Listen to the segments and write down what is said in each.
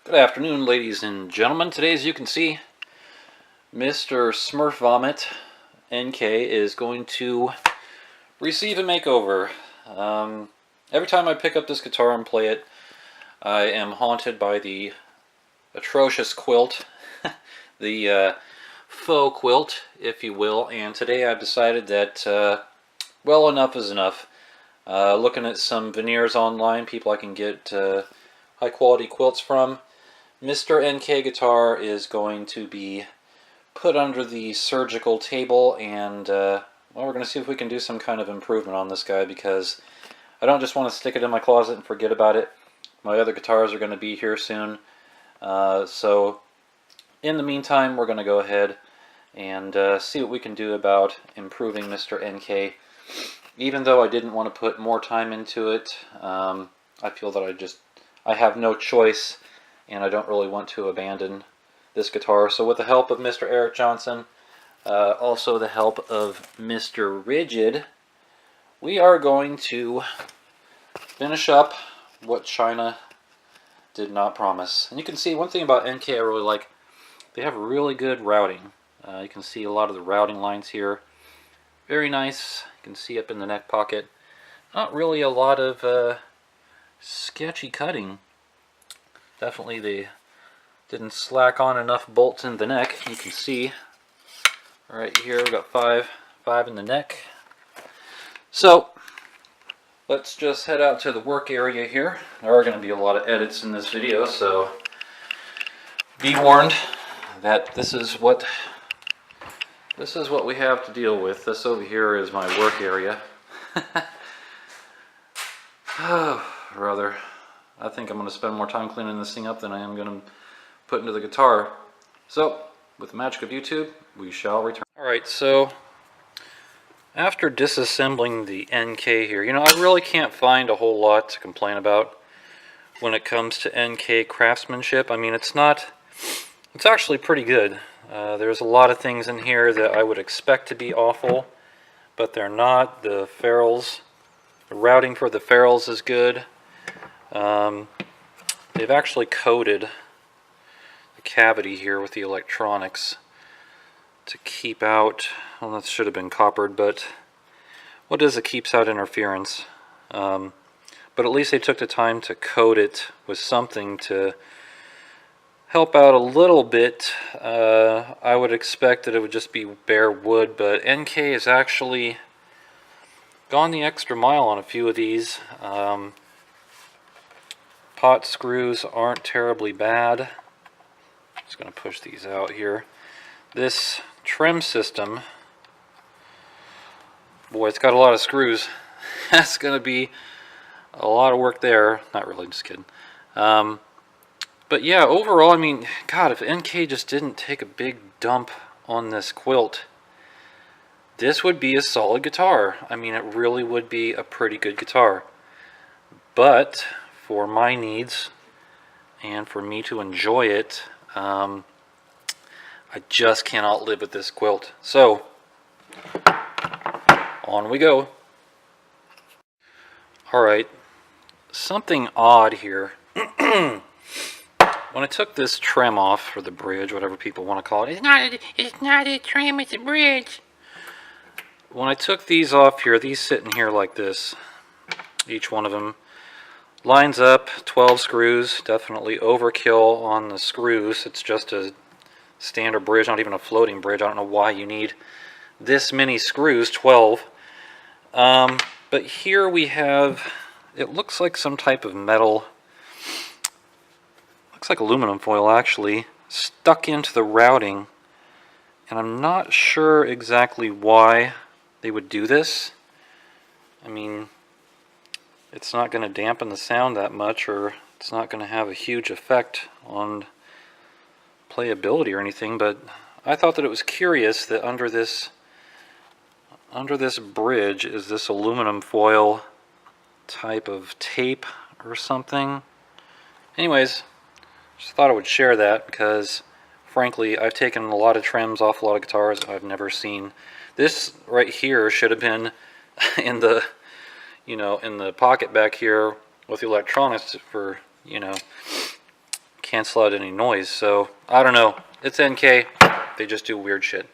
Good afternoon, ladies and gentlemen. Today, as you can see, Mr. Smurf Vomit NK is going to receive a makeover. Every time I pick up this guitar and play it, I am haunted by the atrocious quilt, the faux quilt, if you will. And today I've decided that, well, enough is enough. Looking at some veneers online, people I can get high quality quilts from. Mr. NK guitar is going to be put under the surgical table, and well, we're going to see if we can do some kind of improvement on this guy, because I don't just want to stick it in my closet and forget about it. My other guitars are going to be here soon, so in the meantime we're going to go ahead and see what we can do about improving Mr. NK. Even though I didn't want to put more time into it, I feel that I have no choice, and I don't really want to abandon this guitar. So with the help of Mr. Eric Johnson, also the help of Mr. Rigid, we are going to finish up what China did not promise. And you can see one thing about NK I really like, they have really good routing. You can see a lot of the routing lines here. Very nice. You can see up in the neck pocket. Not really a lot of sketchy cutting. Definitely they didn't slack on enough bolts in the neck. You can see right here we've got five in the neck. So let's just head out to the work area here. There are going to be a lot of edits in this video, so be warned that this is what we have to deal with. This over here is my work area. Oh, brother. I think I'm going to spend more time cleaning this thing up than I am going to put into the guitar. So, with the magic of YouTube, we shall return. Alright, so after disassembling the NK here, you know, I really can't find a whole lot to complain about when it comes to NK craftsmanship. I mean, it's actually pretty good. There's a lot of things in here that I would expect to be awful, but they're not. The ferrules, the routing for the ferrules is good. They've actually coated the cavity here with the electronics to keep out, well, that should have been coppered, but what is it keeps out interference? But at least they took the time to coat it with something to help out a little bit. I would expect that it would just be bare wood, but NK has actually gone the extra mile on a few of these. Pot screws aren't terribly bad. Just going to push these out here. This trim system, boy, it's got a lot of screws. That's going to be a lot of work there. Not really, just kidding. But yeah, overall, I mean, God, if NK just didn't take a big dump on this quilt, this would be a solid guitar. I mean, it really would be a pretty good guitar. But for my needs and for me to enjoy it, I just cannot live with this quilt. So on we go. Alright, something odd here. When I took this trim off, or the bridge, whatever people want to call it, it's not a trim, it's a bridge. When I took these off here, these sit in here like this, each one of them lines up, 12 screws, definitely overkill on the screws. It's just a standard bridge, not even a floating bridge. I don't know why you need this many screws, 12. But here we have, it looks like some type of metal, looks like aluminum foil actually, stuck into the routing. And I'm not sure exactly why they would do this. I mean, it's not going to dampen the sound that much, or it's not going to have a huge effect on playability or anything, but I thought that it was curious that under this bridge is this aluminum foil type of tape or something. Anyways, just thought I would share that, because frankly I've taken a lot of trims off a lot of guitars. I've never seen this right here. Should have been in the, in the pocket back here with the electronics for, cancel out any noise. So I don't know. It's NK. They just do weird shit.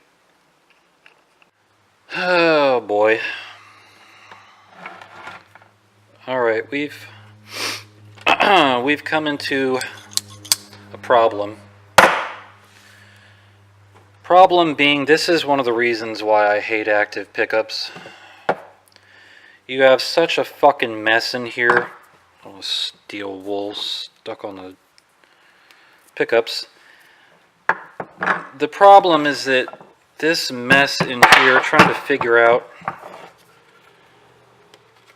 Oh boy. All right, we've come into a problem. Problem being, this is one of the reasons why I hate active pickups. You have such a fucking mess in here. Oh, steel wool stuck on the pickups. The problem is that this mess in here, trying to figure out,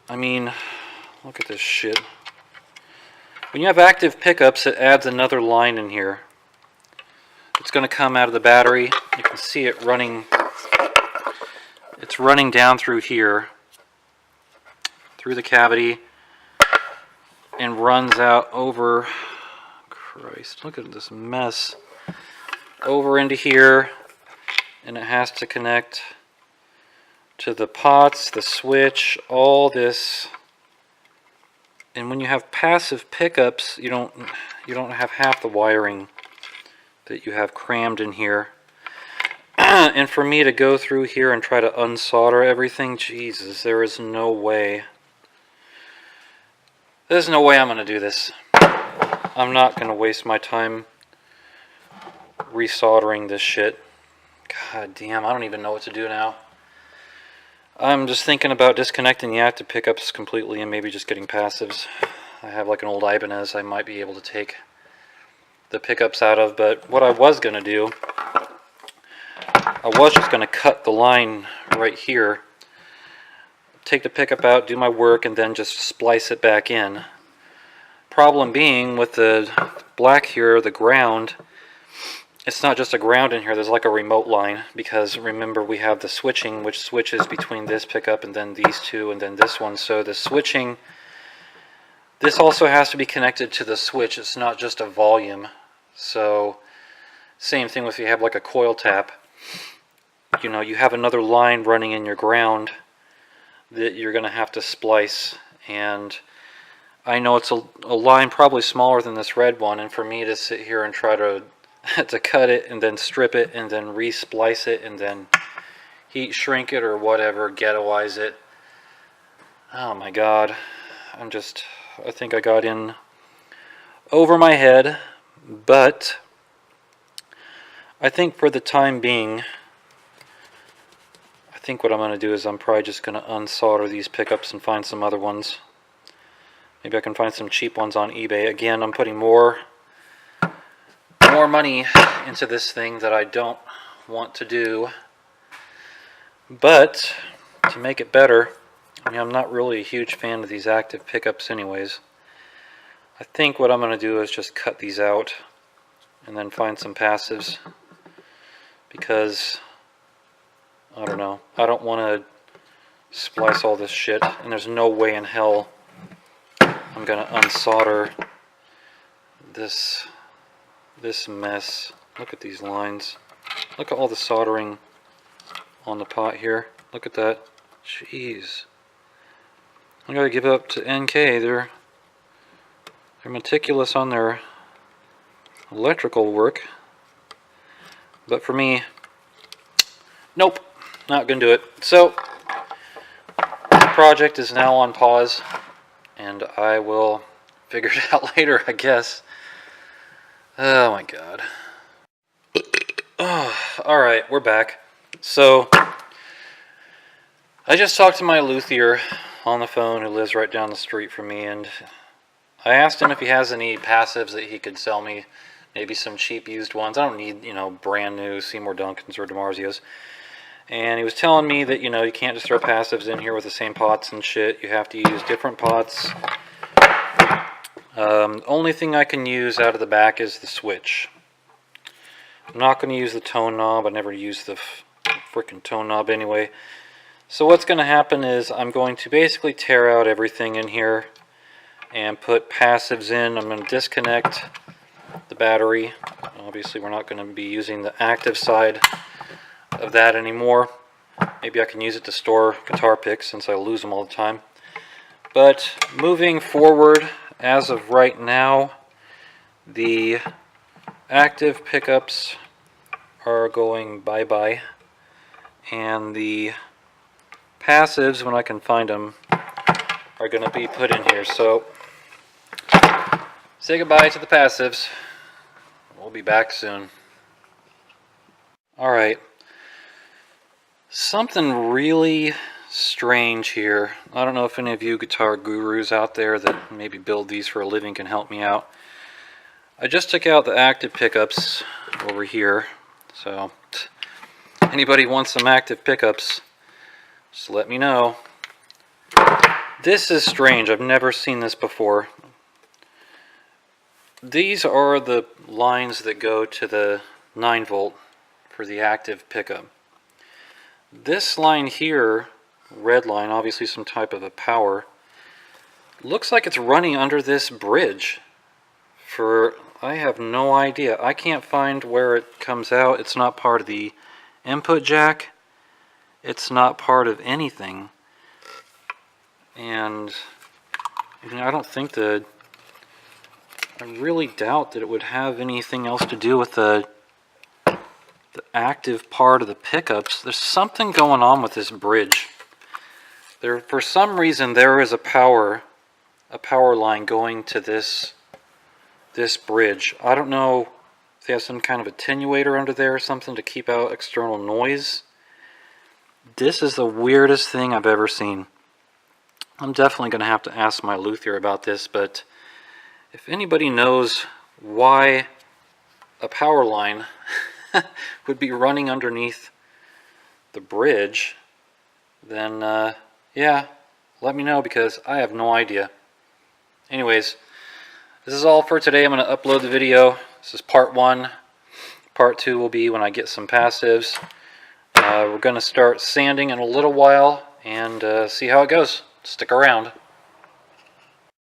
I mean, look at this shit. When you have active pickups, it adds another line in here. It's going to come out of the battery. You can see it running. It's running down through here, through the cavity, and runs out over, Christ, look at this mess, over into here, and it has to connect to the pots, the switch, all this. And when you have passive pickups, you don't have half the wiring that you have crammed in here. And for me to go through here and try to unsolder everything, Jesus, there is no way. There's no way I'm going to do this. I'm not going to waste my time resoldering this shit. God damn, I don't even know what to do now. I'm just thinking about disconnecting the active pickups completely and maybe just getting passives. I have like an old Ibanez I might be able to take the pickups out of, but what I was going to do, I was just going to cut the line right here, take the pickup out, do my work, and then just splice it back in. Problem being, with the black here, the ground, it's not just a ground in here, there's like a remote line, because remember we have the switching, which switches between this pickup and then these two and then this one. So the switching, this also has to be connected to the switch. It's not just a volume. So same thing if you have like a coil tap. You know, you have another line running in your ground that you're going to have to splice. And I know it's a line probably smaller than this red one, and for me to sit here and try to cut it and then strip it and then re-splice it and then heat shrink it or whatever, ghettoize it. Oh my god. I think I got in over my head, but I think for the time being, I think what I'm going to do is I'm probably just going to unsolder these pickups and find some other ones. Maybe I can find some cheap ones on eBay. Again, I'm putting more money into this thing that I don't want to do. But to make it better, I mean, I'm not really a huge fan of these active pickups anyways. I think what I'm going to do is just cut these out and then find some passives, because I don't know, I don't want to splice all this shit, and there's no way in hell I'm going to unsolder this mess. Look at these lines. Look at all the soldering on the pot here. Look at that. Jeez. I gotta give it up to NK. They're meticulous on their electrical work. But for me, nope, not gonna do it. So the project is now on pause, and I will figure it out later, I guess. Oh my god. Oh, alright, we're back. So I just talked to my luthier on the phone who lives right down the street from me, and I asked him if he has any passives that he could sell me. Maybe some cheap used ones. I don't need, you know, brand new Seymour Duncans or DiMarzios. And he was telling me that, you know, you can't just throw passives in here with the same pots and shit. You have to use different pots. Only thing I can use out of the back is the switch. I'm not going to use the tone knob. I never use the freaking tone knob anyway. So what's going to happen is I'm going to basically tear out everything in here and put passives in. I'm going to disconnect the battery. Obviously we're not going to be using the active side of that anymore. Maybe I can use it to store guitar picks since I lose them all the time. But moving forward, as of right now, The active pickups are going bye-bye, and the passives, when I can find them, are going to be put in here. So say goodbye to the passives. We'll be back soon. Alright, something really strange here. I don't know if any of you guitar gurus out there that maybe build these for a living can help me out. I just took out the active pickups over here, so anybody wants some active pickups, just let me know. This is strange. I've never seen this before. These are the lines that go to the 9-volt for the active pickup. This line here, red line, obviously some type of a power, looks like it's running under this bridge for, I have no idea. I can't find where it comes out. It's not part of the input jack. It's not part of anything. And I don't think I really doubt that it would have anything else to do with the active part of the pickups. There's something going on with this bridge. For some reason, there is a power line going to this bridge. I don't know if they have some kind of attenuator under there or something to keep out external noise. This is the weirdest thing I've ever seen. I'm definitely going to have to ask my luthier about this, but if anybody knows why a power line would be running underneath the bridge, then yeah, let me know, because I have no idea. Anyways, this is all for today. I'm going to upload the video. This is part 1. Part 2 will be when I get some passives. We're going to start sanding in a little while and see how it goes. Stick around.